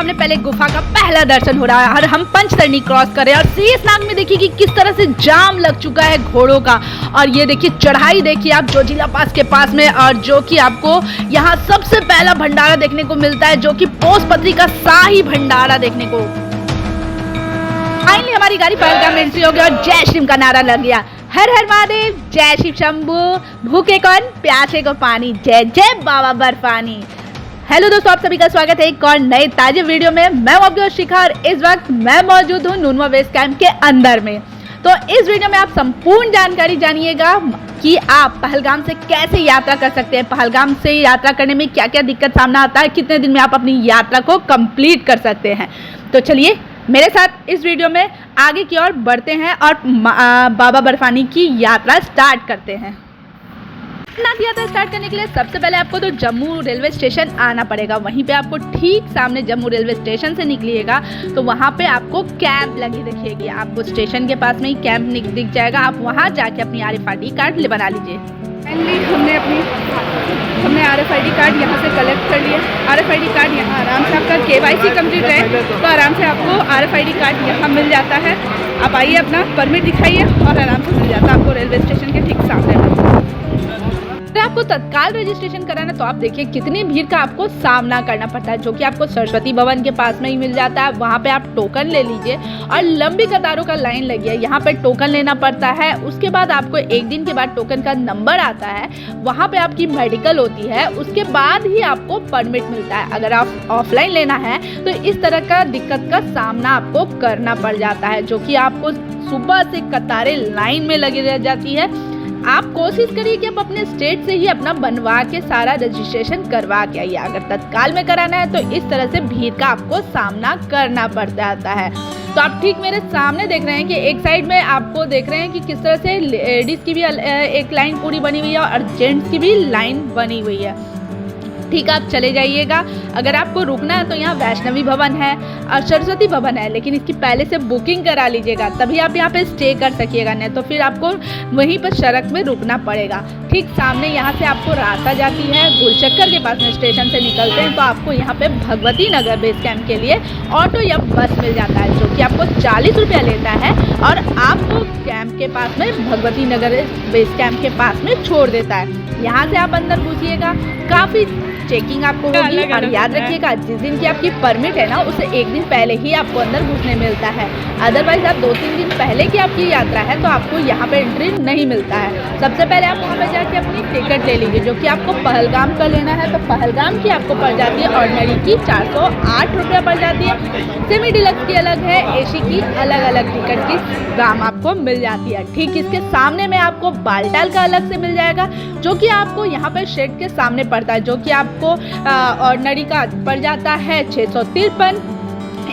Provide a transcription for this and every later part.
सामने पहले गुफा का पहला दर्शन हो रहा है और हम पंचतरणी क्रॉस कर रहे हैं और शेषनाग में देखिए कि किस तरह से जाम लग चुका है घोड़ों का। और ये देखिए चढ़ाई देखिए आप जोजिला पास के पास में, और जो कि आपको यहाँ सबसे पहला भंडारा देखने को मिलता है जो कि पोसपत्री का शाही भंडारा देखने को। फाइनली हमारी गाड़ी पहलगाम में एंट्री हो गया और जय श्री का नारा लग गया। हर हर महादेव, जय शिव शंभू, भूखे कौन प्यासे को पानी, जय जय बाबा बर्फानी। हेलो दोस्तों, आप सभी का स्वागत है एक और नए ताजे वीडियो में। मैं आपकी होस्ट शिखा और इस वक्त मैं मौजूद हूँ नुनवा बेस कैंप के अंदर में। तो इस वीडियो में आप संपूर्ण जानकारी जानिएगा कि आप पहलगाम से कैसे यात्रा कर सकते हैं, पहलगाम से यात्रा करने में क्या क्या दिक्कत सामना आता है, कितने दिन में आप अपनी यात्रा को कंप्लीट कर सकते हैं। तो चलिए मेरे साथ इस वीडियो में आगे की ओर बढ़ते हैं और बाबा बर्फानी की यात्रा स्टार्ट करते हैं। नाथ यात्रा स्टार्ट करने के लिए सबसे पहले आपको तो जम्मू रेलवे स्टेशन आना पड़ेगा। वहीं पे आपको ठीक सामने जम्मू रेलवे स्टेशन से निकलिएगा तो वहाँ पे आपको कैंप लगी दिखेगी। आपको स्टेशन के पास में ही कैंप दिख जाएगा। आप वहाँ जाके अपनी RFID कार्ड बना लीजिए। फाइनली हमने RFID कार्ड यहाँ से कलेक्ट कर लिया। RFID कार्ड यहाँ आराम से आपका KYC कंप्लीट है तो आराम से आपको RFID कार्ड यहाँ मिल जाता है। आप आइए अपना परमिट दिखाइए और आराम से मिल जाता है आपको रेलवे स्टेशन के ठीक सामने। अगर आपको तत्काल रजिस्ट्रेशन कराना तो आप देखिए कितनी भीड़ का आपको सामना करना पड़ता है, जो कि आपको सरस्वती भवन के पास में ही मिल जाता है। वहाँ पे आप टोकन ले लीजिए और लंबी कतारों का लाइन लगी है, यहाँ पे टोकन लेना पड़ता है। उसके बाद आपको एक दिन के बाद टोकन का नंबर आता है, वहाँ पे आपकी मेडिकल होती है, उसके बाद ही आपको परमिट मिलता है। अगर आप ऑफलाइन लेना है तो इस तरह का दिक्कत का सामना आपको करना पड़ जाता है, जो कि आपको सुबह से कतारें लाइन में लगी रह जाती है। आप कोशिश करिए कि आप अपने स्टेट से ही अपना बनवा के सारा रजिस्ट्रेशन करवा के आइए। अगर तत्काल में कराना है तो इस तरह से भीड़ का आपको सामना करना पड़ जाता है। तो आप ठीक मेरे सामने देख रहे हैं कि एक साइड में आपको देख रहे हैं कि किस तरह से लेडीज़ की भी एक लाइन पूरी बनी हुई है और जेंट्स की भी लाइन बनी हुई है। ठीक, आप चले जाइएगा। अगर आपको रुकना है तो यहाँ वैष्णवी भवन है और सरस्वती भवन है, लेकिन इसकी पहले से बुकिंग करा लीजिएगा तभी आप यहाँ पे स्टे कर सकिएगा, नहीं तो फिर आपको वहीं पर सड़क में रुकना पड़ेगा। ठीक सामने यहाँ से आपको रास्ता जाती है गुलचक्कर के पास में। स्टेशन से निकलते हैं तो आपको यहाँ पे भगवती नगर बेस कैंप के लिए ऑटो या बस मिल जाता है, जो कि आपको 40 रुपया लेता है और आपको कैंप के पास में भगवती नगर बेस कैंप के पास में छोड़ देता है। यहाँ से आप अंदर घुसिएगा, काफ़ी चेकिंग आपको होगी और याद रखिएगा जिस दिन की आपकी परमिट है ना उसे एक दिन पहले ही आपको अंदर घुसने मिलता है। अदरवाइज आप 2-3 दिन पहले की आपकी यात्रा है तो आपको यहाँ पे एंट्री नहीं मिलता है। सबसे पहले आप वहाँ पे जाके अपनी टिकट ले लीजिए, जो कि आपको पहलगाम का लेना है तो पहलगाम की आपको पड़ जाती है ऑर्डिनरी की 408 रुपया पड़ जाती है। सेमी डिलक्स की अलग है, AC की अलग अलग टिकट की दाम आपको मिल जाती है। ठीक इसके सामने में आपको बालटाल का अलग से मिल जाएगा, जो कि आपको यहाँ पे शेड के सामने पड़ता है, जो कि आपको ऑर्डिनरी का पड़ जाता है 653,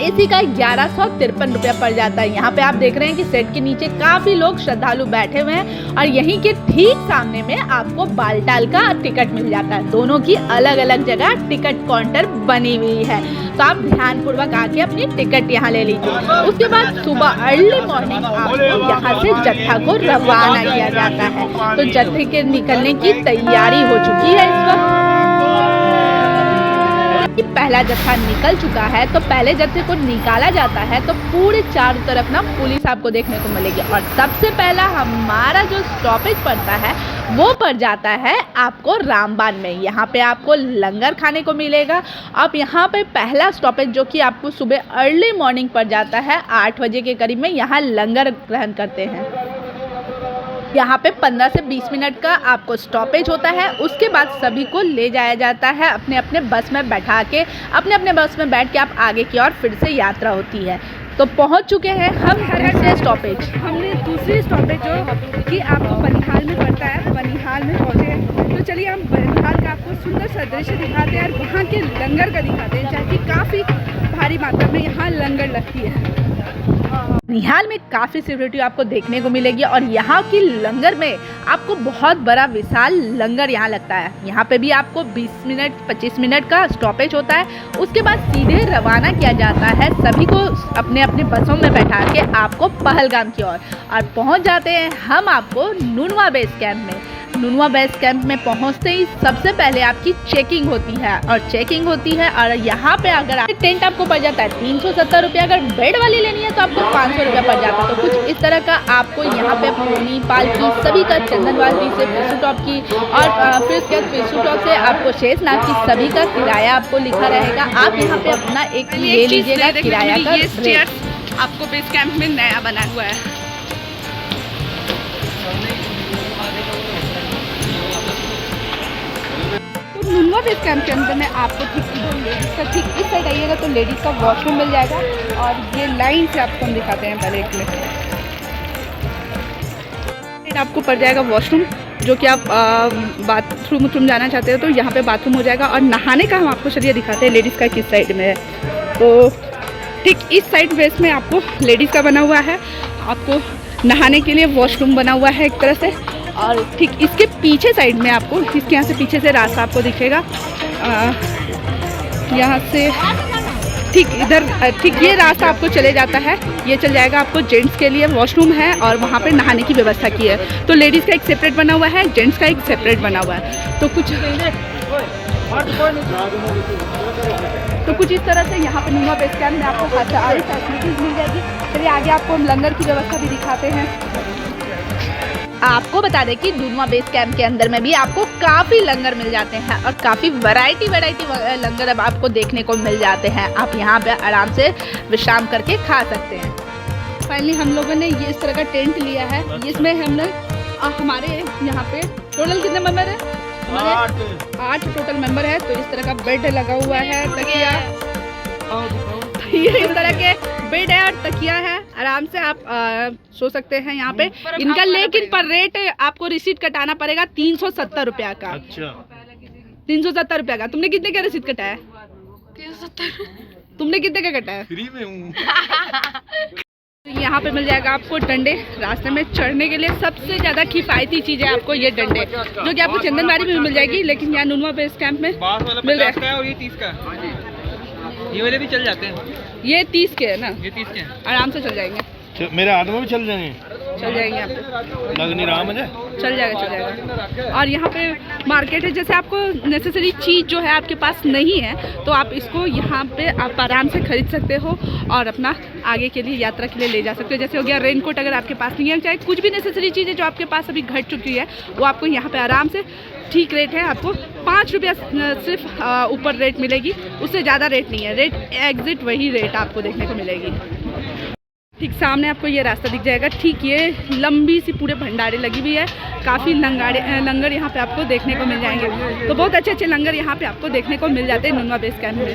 AC का 1153 रुपया पड़ जाता है। यहाँ पे आप देख रहे हैं कि सेट के नीचे काफ़ी लोग श्रद्धालु बैठे हुए हैं और यहीं के ठीक सामने में आपको बालटाल का टिकट मिल जाता है। दोनों की अलग अलग जगह टिकट काउंटर बनी हुई है, तो आप ध्यानपूर्वक आके अपनी टिकट यहाँ ले लीजिए। उसके बाद सुबह अर्ली मॉर्निंग आपको यहाँ से जत्था को रवाना किया जाता है। तो जत्थे के निकलने की तैयारी हो चुकी है इस वक्त। पहला जत्था निकल चुका है तो पहले जत्थे को निकाला जाता है तो पूरे चारों तरफ ना पुलिस आपको देखने को मिलेगी। और सबसे पहला हमारा जो स्टॉपेज पड़ता है वो पड़ जाता है आपको रामबान में। यहाँ पे आपको लंगर खाने को मिलेगा। अब यहाँ पे पहला स्टॉपेज जो कि आपको सुबह अर्ली मॉर्निंग पड़ जाता है 8 बजे के करीब में, यहाँ लंगर ग्रहण करते हैं। यहाँ पे 15 से 20 मिनट का आपको स्टॉपेज होता है। उसके बाद सभी को ले जाया जाता है अपने अपने बस में बैठा के, अपने अपने बस में बैठ के आप आगे की ओर फिर से यात्रा होती है। तो पहुँच चुके हैं हम दूसरे स्टॉपेज। हमने दूसरी स्टॉपेज जो कि आपको बनिहाल में पड़ता है, बनिहाल में पहुँचे हैं। तो चलिए हम बनिहाल का आपको सुंदर सा दृश्य दिखाते हैं और वहाँ के लंगर का दिखाते हैं, जहाँ की काफ़ी भारी मात्रा में यहाँ लंगर लगती है। निहाल में काफ़ी सिक्योरिटी आपको देखने को मिलेगी और यहाँ की लंगर में आपको बहुत बड़ा विशाल लंगर यहाँ लगता है। यहाँ पे भी आपको 20 मिनट 25 मिनट का स्टॉपेज होता है। उसके बाद सीधे रवाना किया जाता है सभी को अपने अपने बसों में बैठा के आपको पहलगाम की ओर और पहुँच जाते हैं हम आपको नुनवा बेस कैंप में। नुनवा बेस कैंप में पहुंचते ही सबसे पहले आपकी चेकिंग होती है और यहाँ पे अगर टेंट आपको पड़ जाता है 370 रुपये, अगर बेड वाली लेनी है तो आपको 500 रुपया पड़ जाता है। तो कुछ इस तरह का आपको यहाँ पे पोनी पालकी सभी का चंदनवाड़ी से पिसू टॉप की और फिर उसके बाद पिसू टॉप से आपको शेषनाग की सभी का किराया आपको लिखा रहेगा। आप यहाँ पे अपना एक ले लीजिएगा किराया का। ये स्टेयर्स आपको बेस कैंप में नया बना हुआ है। नुनवा बेस कैंप के अंदर में आपको ठीक इस साइड आइएगा तो लेडीज़ का वॉशरूम मिल जाएगा और ये लाइन से आपको हम दिखाते हैं पहले एक मिनट। आपको पड़ जाएगा वॉशरूम, जो कि आप बाथरूम जाना चाहते हो तो यहाँ पे बाथरूम हो जाएगा। और नहाने का हम आपको चलिए दिखाते हैं लेडीज़ का किस साइड में है। तो ठीक इस साइड बेस में आपको लेडीज़ का बना हुआ है, आपको नहाने के लिए वॉशरूम बना हुआ है एक तरह से। और ठीक इसके पीछे साइड में आपको इसके यहाँ से पीछे से रास्ता आपको दिखेगा, यहाँ से ठीक इधर ठीक ये रास्ता आपको चले जाता है, ये चल जाएगा आपको जेंट्स के लिए वॉशरूम है और वहाँ पे नहाने की व्यवस्था की है। तो लेडीज़ का एक सेपरेट बना हुआ है, जेंट्स का एक सेपरेट बना हुआ है। तो कुछ इस तरह से यहाँ पे नुनवा बेस कैंप में आपको सारी फैसिलिटीज़ मिल जाएगी। चलिए आगे आपको हम लंगर की व्यवस्था भी दिखाते हैं। आपको बता दें कि नुनवा बेस कैंप के अंदर में भी आपको काफ़ी लंगर मिल जाते हैं और काफ़ी वैरायटी लंगर अब आपको देखने को मिल जाते हैं। आप यहाँ पे आराम से विश्राम करके खा सकते हैं। फाइनली हम लोगों ने ये इस तरह का टेंट लिया है, इसमें हम लोग हमारे यहाँ पे टोटल कितने मेंबर है? 8 टोटल मेंबर है। तो इस तरह का बेड लगा हुआ है, तकिया ये इस तरह के बेड है और तकिया है, आराम से आप सो सकते हैं यहाँ पे। इनका लेकिन पर रेट आपको रिसीट कटाना पड़ेगा 370 रुपया का। अच्छा 370 रुपया का। तुमने कितने का रिसीट कटाया? 370। तुमने कितने का कटाया? फ्री में हूँ। यहाँ पे मिल जाएगा आपको डंडे, रास्ते में चढ़ने के लिए सबसे ज़्यादा किफ़ायती चीज़ है आपको ये डंडे, जो कि आपको चंदनबाड़ी में भी मिल जाएगी, लेकिन यहाँ नुनवा बेस कैंप में मिल रहा है। और ये 30 का, ये वाले भी चल जाते हैं। ये 30 के है ना? ये 30 के हैं, आराम से चल जाएंगे। मेरे हाथ में भी चल जाएंगे यहाँ पे लग नहीं रहा मुझे। चल जाएगा। और यहाँ पे मार्केट है, जैसे आपको नेसेसरी चीज़ जो है आपके पास नहीं है तो आप इसको यहाँ पे आप आराम से खरीद सकते हो और अपना आगे के लिए यात्रा के लिए ले जा सकते हो। जैसे हो गया रेनकोट, अगर आपके पास नहीं है, चाहे कुछ भी नेसेसरी चीज़ है जो आपके पास अभी घट चुकी है, वो आपको यहाँ पे आराम से ठीक रेट है। आपको 5 रुपया सिर्फ ऊपर रेट मिलेगी, उससे ज़्यादा रेट नहीं है। रेट एग्जिट वही रेट आपको देखने को मिलेगी। ठीक सामने आपको ये रास्ता दिख जाएगा, ठीक ये लंबी सी पूरे भंडारे लगी हुई है, काफ़ी लंगर यहाँ पे आपको देखने को मिल जाएंगे। तो बहुत अच्छे अच्छे लंगर यहाँ पे आपको देखने को मिल जाते हैं नुनवा बेस कैंप में।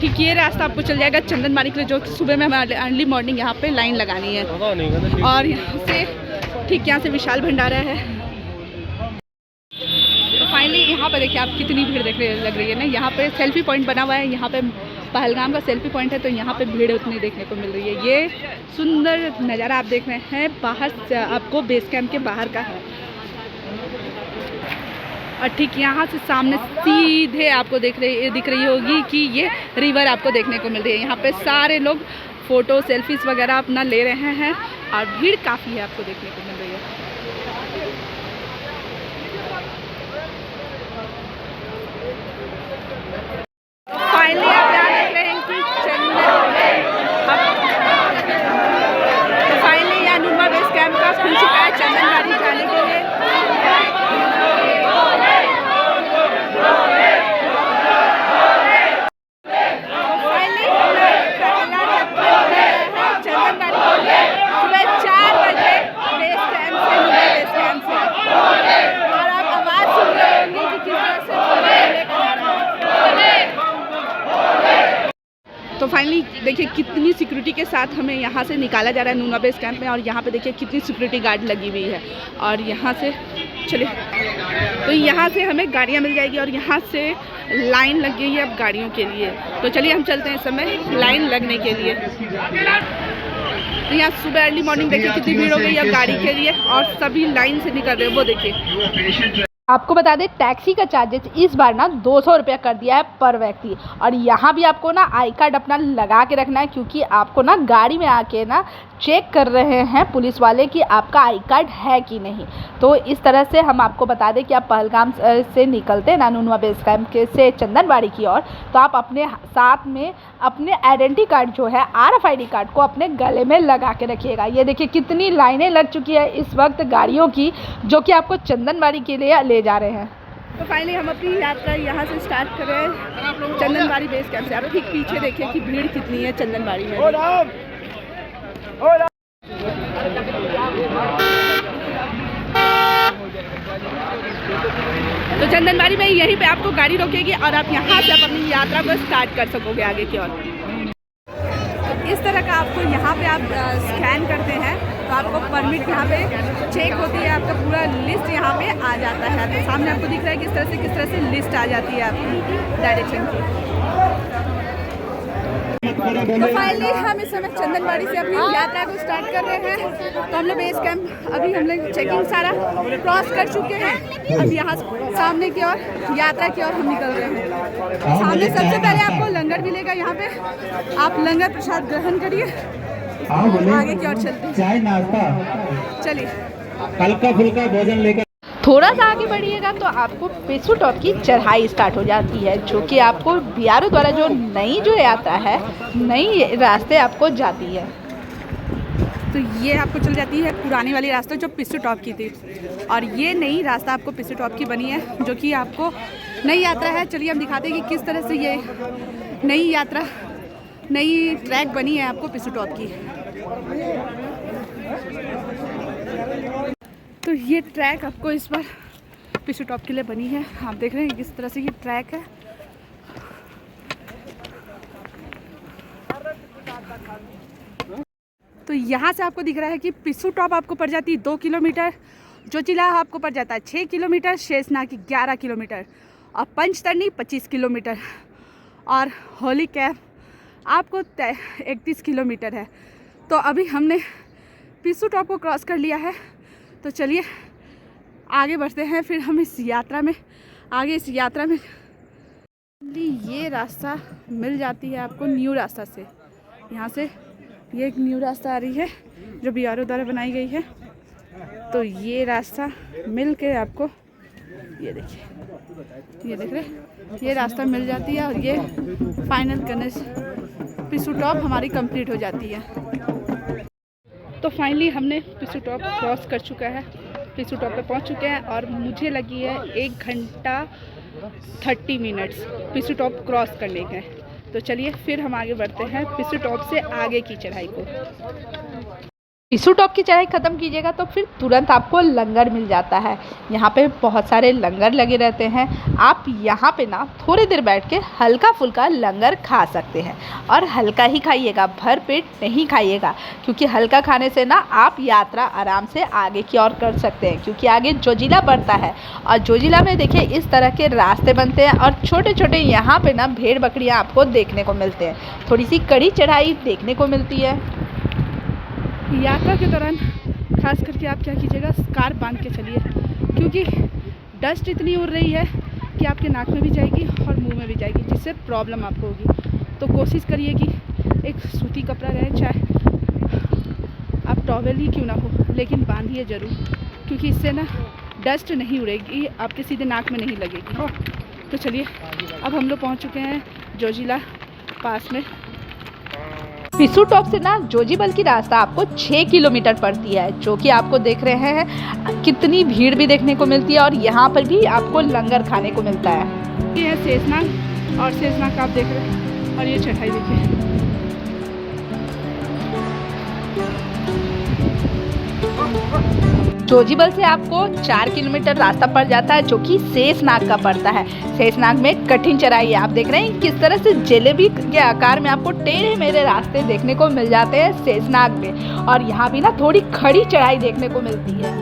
ठीक ये रास्ता आपको चल जाएगा चंदनबाड़ी के लिए, जो सुबह में हमें अर्ली मॉर्निंग यहाँ पे लाइन लगानी है। और यहाँ से ठीक यहाँ से विशाल भंडारा है। फाइनली यहाँ पर देखिए आप कितनी भीड़ देखने लग रही है ना। यहाँ पे सेल्फी पॉइंट बना हुआ है, यहाँ पे पहलगाम का सेल्फी पॉइंट है, तो यहाँ पे भीड़ उतनी देखने को मिल रही है। ये सुंदर नज़ारा आप देख रहे हैं बाहर से, आपको बेस कैंप के बाहर का है। और ठीक यहाँ से सामने सीधे आपको दिख रही होगी कि ये रिवर आपको देखने को मिल रही है। यहाँ पे सारे लोग फ़ोटो सेल्फीज़ वगैरह अपना ले रहे हैं और भीड़ काफ़ी है आपको देखने को मिल रही है। फाइनली आप यहाँ देख रहे हैं कि फाइनली यहाँ नुनवा बेस कैंप का खुल चुका है चंदनबाड़ी जाने के लिए। सुबह 4 बजे बेस कैंप से नुनवा बेस कैंप से, और आप आवाज़ सुन रहे होंगे कि किस तरह से लेकर आ रहा है। तो फाइनली देखिए कितनी सिक्योरिटी के साथ हमें यहाँ से निकाला जा रहा है नुनवा बेस कैंप में, और यहाँ पे देखिए कितनी सिक्योरिटी गार्ड लगी हुई है। और यहाँ से चलिए, तो यहाँ से हमें गाड़ियाँ मिल जाएगी और यहाँ से लाइन लग गई है अब गाड़ियों के लिए। तो चलिए हम चलते हैं इस समय लाइन लगने के लिए। तो यहाँ सुबह अर्ली मॉर्निंग देखिए कितनी भीड़ हो गई है गाड़ी के लिए, और सभी लाइन से निकल रहे हैं, वो देखिए। आपको बता दें टैक्सी का चार्जेस इस बार ना 200 रुपया कर दिया है पर व्यक्ति। और यहाँ भी आपको ना आई कार्ड अपना लगा के रखना है, क्योंकि आपको ना गाड़ी में आके ना चेक कर रहे हैं पुलिस वाले कि आपका आई कार्ड है कि नहीं। तो इस तरह से हम आपको बता दें कि आप पहलगाम से निकलते हैं नानूनुआ बेस कैंप के से चंदनबाड़ी की ओर, तो आप अपने साथ में अपने आइडेंटिटी कार्ड जो है RFID कार्ड को अपने गले में लगा के रखिएगा। ये देखिए कितनी लाइनें लग चुकी है इस वक्त गाड़ियों की, जो कि आपको चंदनबाड़ी के लिए ले जा रहे हैं। तो फाइनली हम अपनी यात्रा यहाँ से स्टार्ट कर रहे हैं चंदनबाड़ी बेस कैंप से। आप ठीक पीछे देखिए कि भीड़ कितनी है चंदनबाड़ी में। तो चंदनबाड़ी में यहीं पे आपको गाड़ी रोकेगी और आप यहाँ से अपनी यात्रा को स्टार्ट कर सकोगे आगे की ओर। तो इस तरह का आपको यहाँ पे आप स्कैन करते हैं तो आपको परमिट यहाँ पे चेक होती है, आपका पूरा लिस्ट यहाँ पे आ जाता है। तो सामने आपको दिख रहा है किस तरह से लिस्ट आ जाती है आपकी डायरेक्शन की। तो फाइनली हम इस समय चंदनबाड़ी से अपनी यात्रा को स्टार्ट कर रहे हैं। तो हम लोग बेस कैंप अभी हम लोग चेकिंग सारा क्रॉस कर चुके हैं। अब यहाँ सामने की ओर यात्रा की ओर हम निकल रहे हैं। सामने सबसे पहले आपको लंगर मिलेगा, यहाँ पे आप लंगर प्रसाद ग्रहण करिए, आगे की ओर चलते हैं। चाय नाश्ता चलिए हल्का फुल्का भोजन लेकर थोड़ा सा आगे बढ़िएगा तो आपको पिसू टॉप की चढ़ाई स्टार्ट हो जाती है, जो कि आपको BRO द्वारा जो नई जो यात्रा है, नई रास्ते आपको जाती है। तो ये आपको चल जाती है पुरानी वाली रास्ता जो पिसू टॉप की थी, और ये नई रास्ता आपको पिसू टॉप की बनी है, जो कि आपको नई यात्रा है। चलिए हम दिखाते हैं कि किस तरह से ये नई यात्रा, नई ट्रैक बनी है आपको पिसू टॉप की। तो ये ट्रैक आपको इस बार पिसू टॉप के लिए बनी है। आप देख रहे हैं किस तरह से ये ट्रैक है। तो यहाँ से आपको दिख रहा है कि पिसू टॉप आपको पड़ जाती है 2 किलोमीटर, जोजिला आपको पड़ जाता है 6 किलोमीटर, शेषनाग 11 किलोमीटर और पंचतरनी 25 किलोमीटर और होली कैंप आपको 31 किलोमीटर है। तो अभी हमने पिसू टॉप को क्रॉस कर लिया है। तो चलिए आगे बढ़ते हैं, फिर हम इस यात्रा में ये रास्ता मिल जाती है आपको न्यू रास्ता से। यहाँ से ये एक न्यू रास्ता आ रही है जो BRO द्वारा बनाई गई है। तो ये रास्ता मिल के आपको ये देखिए, ये देख रहे, ये रास्ता मिल जाती है और ये फाइनल गणेश पिसू टॉप हमारी कंप्लीट हो जाती है। तो फाइनली हमने पिसू टॉप क्रॉस कर चुका है, पिसू टॉप पे पहुंच चुके हैं और मुझे लगी है 1 घंटा 30 मिनट्स पिसू टॉप क्रॉस करने के। तो चलिए फिर हम आगे बढ़ते हैं पिसू टॉप से आगे की चढ़ाई को। पिसू टॉप की चढ़ाई ख़त्म कीजिएगा तो फिर तुरंत आपको लंगर मिल जाता है। यहाँ पे बहुत सारे लंगर लगे रहते हैं। आप यहाँ पे ना थोड़ी देर बैठ के हल्का फुल्का लंगर खा सकते हैं, और हल्का ही खाइएगा, भर पेट नहीं खाइएगा, क्योंकि हल्का खाने से ना आप यात्रा आराम से आगे की ओर कर सकते हैं, क्योंकि आगे जोजिला पड़ता है। और जोजिला में देखिए इस तरह के रास्ते बनते हैं और छोटे छोटे यहाँ पर ना भेड़ बकरियाँ आपको देखने को मिलते हैं। थोड़ी सी कड़ी चढ़ाई देखने को मिलती है। यात्रा के दौरान खास करके आप क्या कीजिएगा, स्कार्फ बांध के चलिए, क्योंकि डस्ट इतनी उड़ रही है कि आपके नाक में भी जाएगी और मुंह में भी जाएगी, जिससे प्रॉब्लम आपको होगी। तो कोशिश करिए कि एक सूती कपड़ा रहे, चाहे आप टॉवेल ही क्यों ना हो, लेकिन बांधिए ज़रूर, क्योंकि इससे ना डस्ट नहीं उड़ेगी, आपके सीधे नाक में नहीं लगेगी। तो चलिए अब हम लोग पहुँच चुके हैं जोजिला पास में। पिसू टॉप से ना जोजीबल की रास्ता आपको 6 किलोमीटर पड़ती है, जो कि आपको देख रहे हैं कितनी भीड़ भी देखने को मिलती है, और यहाँ पर भी आपको लंगर खाने को मिलता है। ये है शेषनाग, और शेषनाग का आप देख रहे हैं, और ये चढ़ाई देखिए। जोजीबल से आपको 4 किलोमीटर रास्ता पड़ जाता है, जो कि शेषनाग का पड़ता है। शेषनाग में कठिन चढ़ाई है। आप देख रहे हैं किस तरह से जलेबी के आकार में आपको टेढ़े मेढ़े रास्ते देखने को मिल जाते हैं शेषनाग में, और यहाँ भी ना थोड़ी खड़ी चढ़ाई देखने को मिलती है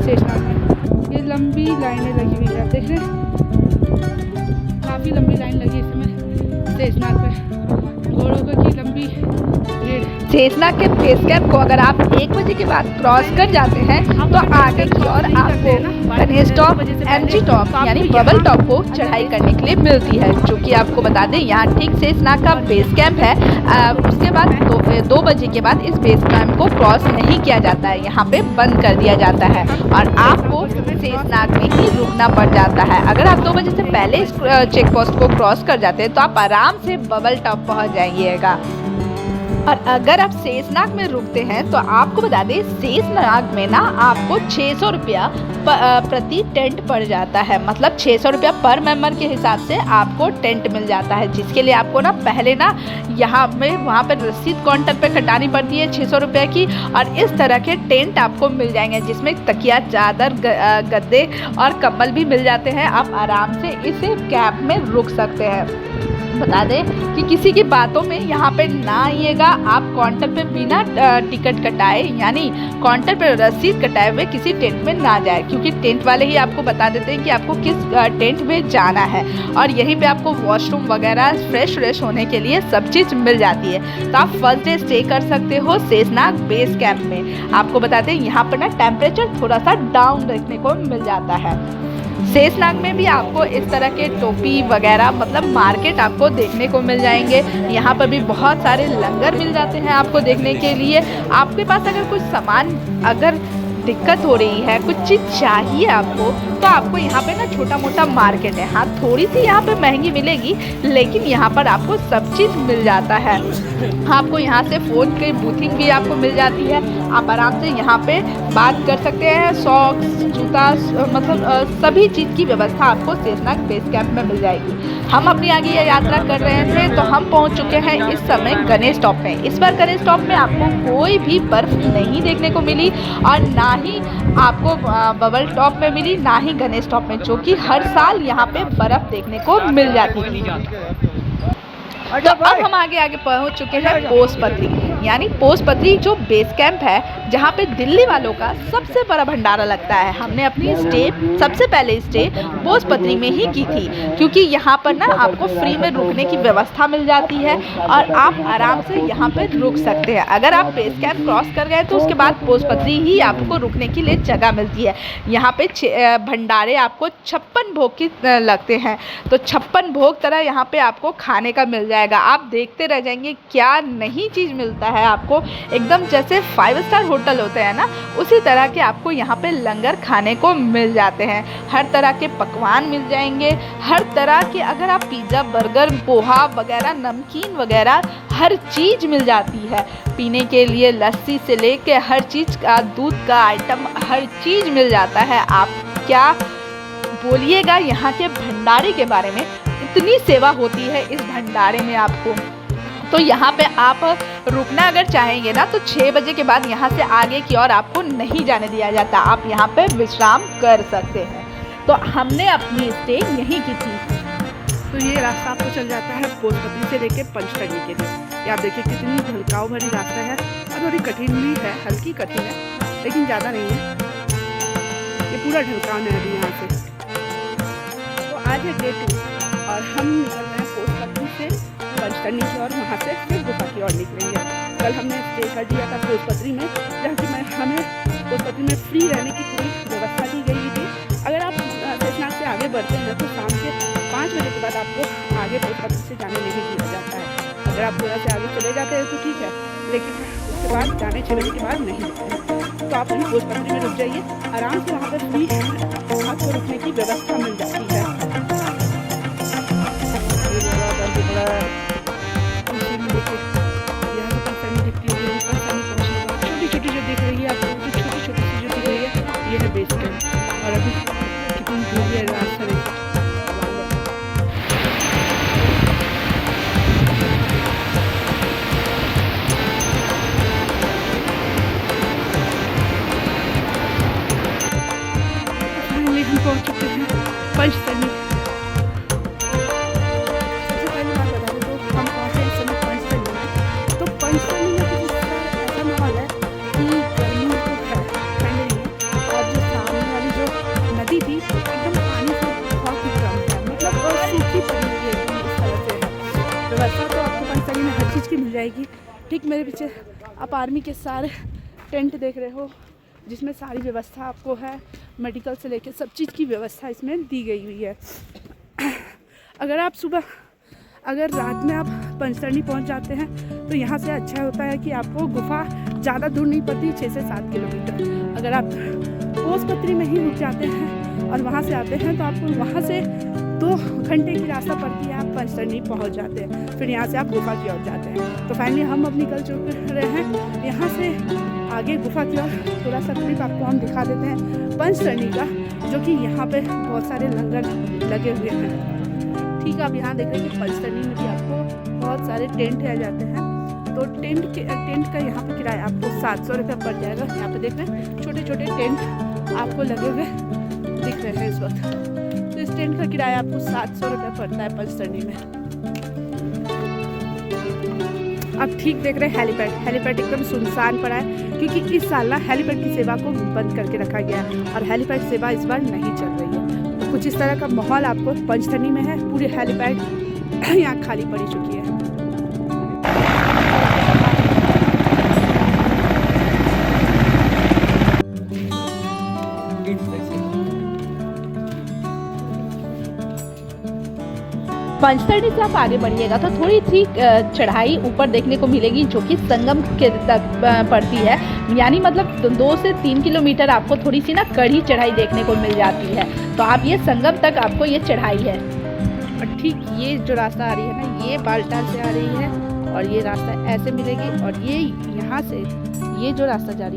शेषनाग में। ये लंबी लाइनें लगी हुई है, आप देख रहे हैं काफ़ी लंबी लाइन लगी इसमें शेषनाग में, घोड़ों की लंबी भीड़। शेषनाग के बेस कैंप को अगर आप 1 बजे के बाद क्रॉस कर जाते हैं तो आगे की ओर आपको गणेश टॉप, एमजी टॉप यानी बबल टॉप को चढ़ाई करने के लिए मिलती है, जो कि आपको बता दें यहाँ ठीक शेषनाग का बेस कैंप है। उसके बाद 2 बजे के बाद इस बेस कैंप को क्रॉस नहीं किया जाता है, यहाँ पे बंद कर दिया जाता है और आपको शेषनाग में ही रुकना पड़ जाता है। अगर आप 2 बजे से पहले इस चेक पोस्ट को क्रॉस कर जाते हैं तो आप आराम से बबल टॉप पहुँच जाइएगा। और अगर आप शेषनाग में रुकते हैं तो आपको बता दें शेषनाग में ना आपको 600 रुपया प्रति टेंट पड़ जाता है, मतलब 600 रुपया पर मेंबर के हिसाब से आपको टेंट मिल जाता है, जिसके लिए आपको ना पहले ना वहाँ पर रसीद काउंटर पे कटानी पड़ती है 600 रुपये की। और इस तरह के टेंट आपको मिल जाएंगे जिसमें तकिया, चादर, गद्दे और कंबल भी मिल जाते हैं। आप आराम से इस कैंप में रुक सकते हैं। बता दें कि किसी की बातों में यहाँ पे ना आइएगा, आप काउंटर पे बिना टिकट कटाए यानी काउंटर पे रसीद कटाए हुए किसी टेंट में ना जाए, क्योंकि टेंट वाले ही आपको बता देते हैं कि आपको किस टेंट में जाना है और यहीं पे आपको वॉशरूम वगैरह फ्रेश होने के लिए सब चीज़ मिल जाती है। तो आप फर्स्ट डे स्टे कर सकते हो शेषनाग बेस कैंप में। आपको बता दें यहाँ पर ना टेम्परेचर थोड़ा सा डाउन देखने को मिल जाता है। शेषनाग में भी आपको इस तरह के टोपी वगैरह मतलब मार्केट आपको देखने को मिल जाएंगे। यहाँ पर भी बहुत सारे लंगर मिल जाते हैं आपको देखने के लिए। आपके पास अगर कुछ सामान अगर दिक्कत हो रही है, कुछ चीज़ चाहिए आपको, तो आपको यहाँ पे ना छोटा मोटा मार्केट है। हाँ, थोड़ी सी यहाँ पे महंगी मिलेगी लेकिन यहाँ पर आपको सब चीज़ मिल जाता है। आपको यहाँ से फ़ोन की बूथिंग भी आपको मिल जाती है, आप आराम से यहाँ पे बात कर सकते हैं। सॉक्स, जूता मतलब सभी चीज़ की व्यवस्था आपको शेषनाग बेस कैंप में मिल जाएगी। हम अपनी आगे ये यात्रा कर रहे थे तो हम पहुँच चुके हैं इस समय गणेश टॉप में। इस बार गणेश टॉप में आपको कोई भी बर्फ़ नहीं देखने को मिली और ना ही आपको बबल टॉप में मिली, ना ही गणेश टॉप में, जो कि हर साल यहाँ पे बर्फ़ देखने को मिल जाती थी। तो अब हम आगे पहुंच चुके हैं पोसपत्री, यानी पोसपत्री जो बेस कैंप है जहां पे दिल्ली वालों का सबसे बड़ा भंडारा लगता है। हमने अपनी सबसे पहले स्टे पोसपत्री में ही की थी, क्योंकि यहाँ पर ना आपको फ्री में रुकने की व्यवस्था मिल जाती है और आप आराम से यहाँ पे रुक सकते हैं। अगर आप बेस कैंप क्रॉस कर गए तो उसके बाद पोसपत्री ही आपको रुकने के लिए जगह मिलती है। यहाँ पे भंडारे आपको 56 भोग की लगते हैं, तो 56 भोग तरह यहाँ पे आपको खाने का मिल जाएगा। आप देखते रह जाएंगे क्या नई चीज़ मिलता है आपको, एकदम जैसे 5 स्टार होटल होते हैं ना, उसी तरह के आपको यहाँ पे लंगर खाने को मिल जाते हैं। हर तरह के पकवान मिल जाएंगे, हर तरह के, अगर आप पिज़्ज़ा, बर्गर, पोहा वगैरह, नमकीन वगैरह हर चीज़ मिल जाती है। पीने के लिए लस्सी से लेके हर चीज़ का, दूध का आइटम, हर चीज़ मिल जाता है। आप क्या बोलिएगा यहाँ के भंडारे के बारे में, इतनी सेवा होती है इस भंडारे में आपको। तो यहाँ पे आप रुकना अगर चाहेंगे ना तो 6 बजे के बाद यहाँ से आगे की ओर आपको नहीं जाने दिया जाता, आप यहाँ पे विश्राम कर सकते हैं। तो हमने अपनी स्टे यहीं की थी। तो ये रास्ता आपको चल जाता है पोसपत्री से लेके पंचतरणी के लिए। ये आप देखिए कितनी ढलकाव भरी रास्ता है और थोड़ी कठिन भी है, हल्की कठिन है लेकिन ज़्यादा नहीं है। ये पूरा ढलकाव है अभी यहाँ से। तो आज है डे 2 और हम निकल रहे हैं पोसपत्री से पंचतरणी की ओर, वहाँ से फिर गुफा की ओर निकलेंगे। कल हमने स्टे कर दिया था पोसपत्री में, जहाँ कि हमें पोसपत्री में फ्री रहने की पूरी व्यवस्था दी गई थी। अगर आप शेषनाग से आगे बढ़ते हैं तो शाम के 5 बजे के बाद आपको आगे पोसपत्री से जाने नहीं दिया जाता है। अगर आप थोड़ा से आगे चले जाते हैं तो ठीक है, लेकिन उसके बाद जाने 6 बजे के बाद नहीं। तो आप अभी पोसपत्री में रुक जाइए, आराम से वहाँ पर फ्री आपको रुकने की व्यवस्था मिल जाती है। छोटी जो दिख रही है आपको, जो छोटी सी जो दिख रही है ये है बेस कैंप। और अभी कितनी दूर है रास्ता देखिए। हम पहुंच चुके हैं पंचतरणी। सबसे पहले बात बता दूं तो हम पहुंचे इस समय पंचतरणी में। तो पंचतरणी में कुछ ऐसा माहौल है कि गर्मी तो है, ठंड नहीं है, और जो सामने वाली जो नदी थी एकदम पानी से बहुत ही कम है, मतलब सूखी पड़ी हुई है इस तरह से। व्यवस्था तो आपको पंचतरणी में हर चीज़ की मिल जाएगी। ठीक मेरे पीछे आप आर्मी के सारे टेंट देख रहे हो, जिसमें सारी व्यवस्था आपको है, मेडिकल से लेकर सब चीज़ की व्यवस्था इसमें दी गई हुई है। अगर रात में आप पंचतरणी पहुंच जाते हैं तो यहाँ से अच्छा होता है कि आपको गुफा ज़्यादा दूर नहीं पड़ती, 6 से 7 किलोमीटर। अगर आप पोसपत्री में ही रुक जाते हैं और वहाँ से आते हैं तो आपको वहाँ से 2 घंटे की रास्ता पड़ती है, आप पंचतरणी पहुँच जाते हैं। फिर यहाँ से आप गुफा की ओर जाते हैं। तो फाइनली हम अब निकल चुके रहे हैं यहाँ से आगे गुफा की ओर। थोड़ा सा ट्रिप आपको हम दिखा देते हैं पंचतरणी का, जो कि यहाँ पे बहुत सारे लंगर लगे हुए हैं। ठीक है, आप यहाँ देख रहे हैं कि पंचतरणी में भी आपको बहुत सारे टेंट आ जाते हैं। तो टेंट का यहाँ पे किराया आपको 700 रुपये पड़ जाएगा। यहाँ पे देख रहे हैं छोटे छोटे टेंट आपको लगे हुए दिख रहे हैं इस वक्त। तो इस टेंट का किराया आपको 700 रुपये पड़ता है पंचतरणी में। आप ठीक देख रहे हैं हेलीपैड एकदम सुनसान पड़ा है, क्योंकि इस साल ना हेलीपैड की सेवा को बंद करके रखा गया है और हेलीपैड सेवा इस बार नहीं चल रही है। तो कुछ इस तरह का माहौल आपको पंचतरणी में है। पूरी हेलीपैड यहाँ खाली पड़ी चुकी है। पंचतरणी से आप आगे बढ़िएगा तो थोड़ी सी चढ़ाई ऊपर देखने को मिलेगी, जो कि संगम के तक पड़ती है। यानी मतलब 2 से 3 किलोमीटर आपको थोड़ी सी ना कड़ी चढ़ाई देखने को मिल जाती है। तो आप ये संगम तक आपको ये चढ़ाई है। और ठीक ये जो रास्ता आ रही है ना, ये बालटाल से आ रही है और ये रास्ता ऐसे मिलेगी। और ये यहाँ से ये जो रास्ता जा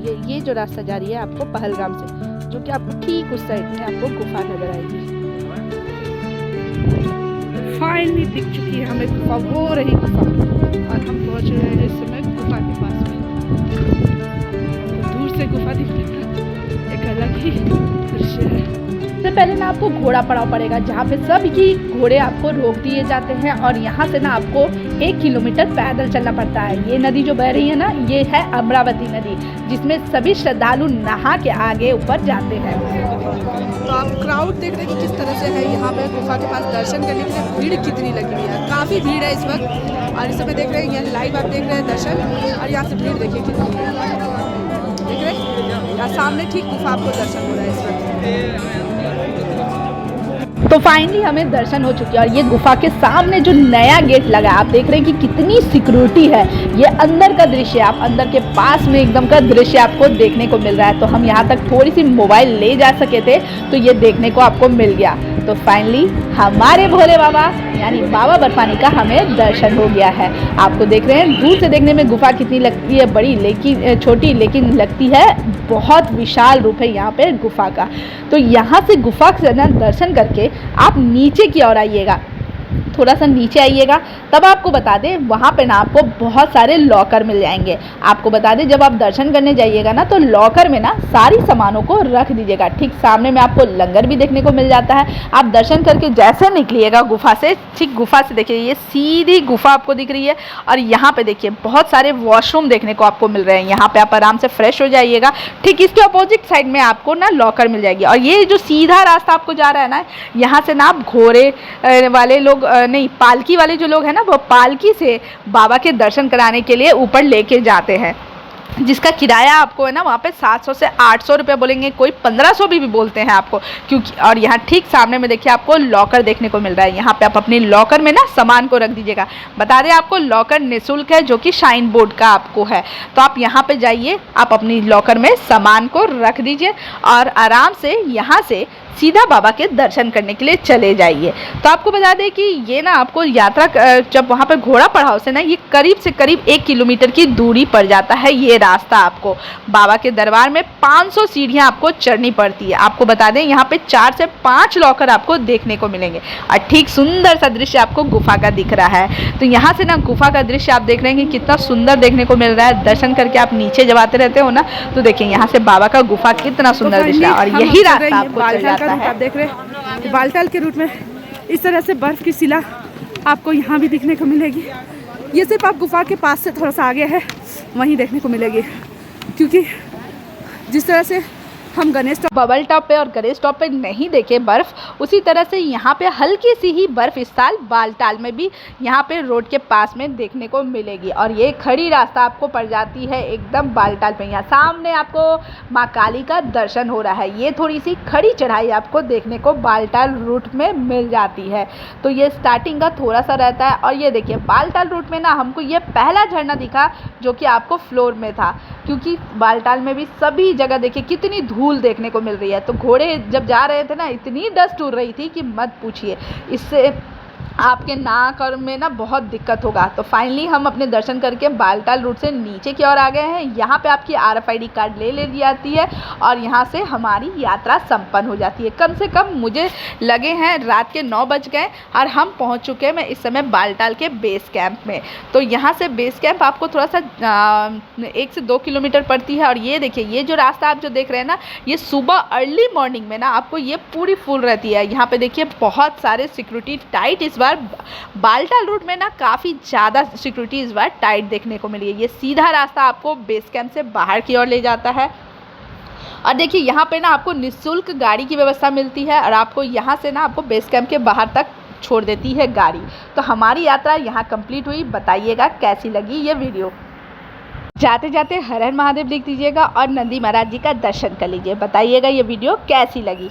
रही है आपको पहलगाम से, जो कि आपको ठीक उस साइड में आपको गुफा नजर आएगी। फाइनली दिख चुकी है हमें गुफा, वो रही गुफा, और हम पहुंच रहे हैं इस समय गुफा के पास में। तो दूर से गुफा दिखने का एक अलग ही दृश्य है। सबसे पहले ना आपको घोड़ा पड़ाव पड़ेगा, जहाँ पे सभी घोड़े आपको रोक दिए जाते हैं और यहाँ से ना आपको 1 किलोमीटर पैदल चलना पड़ता है। ये नदी जो बह रही है ना, ये है अमरावती नदी, जिसमें सभी श्रद्धालु नहा के आगे ऊपर जाते हैं। तो आप क्राउड देख रहे हैं कि किस तरह से है यहाँ पे गुफा के पास दर्शन करने के लिए भीड़ कितनी लगी हुई है। काफ़ी भीड़ है इस वक्त, और इस समय देख रहे हैं यहाँ लाइव आप देख रहे हैं दर्शन, और यहाँ से भीड़ देखिए कितनी है। देख रहे हैं यहाँ सामने ठीक गुफा आपको दर्शन हो रहा है इस वक्त। तो फाइनली हमें दर्शन हो चुकी है और ये गुफा के सामने जो नया गेट लगा है, आप देख रहे हैं कि कितनी सिक्योरिटी है। ये अंदर का दृश्य, आप अंदर के पास में एकदम का दृश्य आपको देखने को मिल रहा है। तो हम यहाँ तक थोड़ी सी मोबाइल ले जा सके थे, तो ये देखने को आपको मिल गया। तो फाइनली हमारे भोले बाबा यानी बाबा बर्फानी का हमें दर्शन हो गया है। आपको देख रहे हैं दूर से देखने में गुफा कितनी लगती है बड़ी, लेकिन छोटी, लेकिन लगती है बहुत विशाल रूप है यहाँ पे गुफा का। तो यहाँ से गुफा से दर्शन करके आप नीचे की ओर आइएगा, थोड़ा सा नीचे आइएगा, तब आपको बता दें वहाँ पे ना आपको बहुत सारे लॉकर मिल जाएंगे। आपको बता दें जब आप दर्शन करने जाइएगा ना, तो लॉकर में ना सारी सामानों को रख दीजिएगा। ठीक सामने में आपको लंगर भी देखने को मिल जाता है। आप दर्शन करके जैसे निकलिएगा गुफा से, ठीक गुफा से देखिए ये सीधी गुफा आपको दिख रही है, और यहाँ पे देखिए बहुत सारे वॉशरूम देखने को आपको मिल रहे हैं। यहाँ पे आप आराम से फ्रेश हो जाइएगा। ठीक इसके अपोजिट साइड में आपको ना लॉकर मिल जाएगी। और ये जो सीधा रास्ता आपको जा रहा है ना, यहाँ से ना आप घोड़े वाले लोग नहीं, पालकी वाले जो लोग हैं ना, वो पालकी से बाबा के दर्शन कराने के लिए ऊपर लेके जाते हैं, जिसका किराया आपको है ना वहाँ पे 700 से 800 रुपये बोलेंगे, कोई 1500 भी बोलते हैं आपको, क्योंकि और यहाँ ठीक सामने में देखिए आपको लॉकर देखने को मिल रहा है। यहाँ पे आप अपने लॉकर में ना सामान को रख दीजिएगा। बता दें आपको लॉकर निःशुल्क है, जो कि शाइन बोर्ड का आपको है। तो आप यहाँ पे जाइए, आप अपनी लॉकर में सामान को रख दीजिए और आराम से यहाँ से सीधा बाबा के दर्शन करने के लिए चले जाइए। तो आपको बता दें कि ये ना आपको यात्रा जब वहाँ पे घोड़ा पड़ाव से ना ये करीब से करीब 1 किलोमीटर की दूरी पड़ जाता है। ये रास्ता आपको बाबा के दरबार में 500 सीढ़ियाँ आपको चढ़नी पड़ती है। आपको बता दें यहाँ पे 4 से 5 लॉकर आपको देखने को मिलेंगे, और ठीक सुंदर सा दृश्य आपको गुफा का दिख रहा है। तो यहाँ से ना गुफा का दृश्य आप देख रहे हैं कि कितना सुंदर देखने को मिल रहा है। दर्शन करके आप नीचे जब आते रहते हो ना, तो देखिए यहाँ से बाबा का गुफा कितना सुंदर दिख रहा है, और यही रास्ता आपको चल जाता है। आप देख रहे हैं कि बालटाल के रूट में इस तरह से बर्फ की शिला आपको यहाँ भी दिखने को मिलेगी। ये सिर्फ आप गुफा के पास से थोड़ा सा आगे है वहीं देखने को मिलेगी, क्योंकि जिस तरह से हम गणेश बबल टॉप पे और गणेश टॉप पे नहीं देखे बर्फ़, उसी तरह से यहाँ पे हल्की सी ही बर्फ़ इस साल बालटाल में भी यहाँ पे रोड के पास में देखने को मिलेगी। और ये खड़ी रास्ता आपको पड़ जाती है एकदम बालटाल पे। यहाँ सामने आपको माँ काली का दर्शन हो रहा है। ये थोड़ी सी खड़ी चढ़ाई आपको देखने को बालटाल रूट में मिल जाती है। तो ये स्टार्टिंग का थोड़ा सा रहता है। और ये देखिए बालटाल रूट में ना हमको ये पहला झरना दिखा जो कि आपको फ्लोर में था, क्योंकि बालटाल में भी सभी जगह देखिए कितनी धूल देखने को मिल रही है। तो घोड़े जब जा रहे थे ना इतनी डस्ट उड़ रही थी कि मत पूछिए, इससे आपके नाक और में ना बहुत दिक्कत होगा। तो फाइनली हम अपने दर्शन करके बालटाल रूट से नीचे की ओर आ गए हैं। यहाँ पे आपकी RFID कार्ड ले ली जाती है और यहाँ से हमारी यात्रा संपन्न हो जाती है। कम से कम मुझे लगे हैं रात के 9 बज गए और हम पहुँच चुके हैं मैं इस समय बालटाल के बेस कैंप में। तो यहाँ से बेस कैंप आपको थोड़ा सा 1 से 2 किलोमीटर पड़ती है। और ये देखिए ये जो रास्ता आप जो देख रहे हैं ना, ये सुबह अर्ली मॉर्निंग में ना आपको ये पूरी फुल रहती है। यहाँ पे देखिए बहुत सारे सिक्योरिटी टाइट इस बार बालटाल रूट में ना काफ़ी ज़्यादा सिक्योरिटी इस बार टाइट देखने को मिली है। ये सीधा रास्ता आपको बेस कैंप से बाहर की ओर ले जाता है। और देखिए यहाँ पे ना आपको निःशुल्क गाड़ी की व्यवस्था मिलती है और आपको यहाँ से ना आपको बेस कैंप के बाहर तक छोड़ देती है गाड़ी। तो हमारी यात्रा यहाँ कंप्लीट हुई। बताइएगा कैसी लगी ये वीडियो। जाते जाते हर हर महादेव लिख दीजिएगा और नंदी महाराज जी का दर्शन कर लीजिए। बताइएगा ये वीडियो कैसी लगी।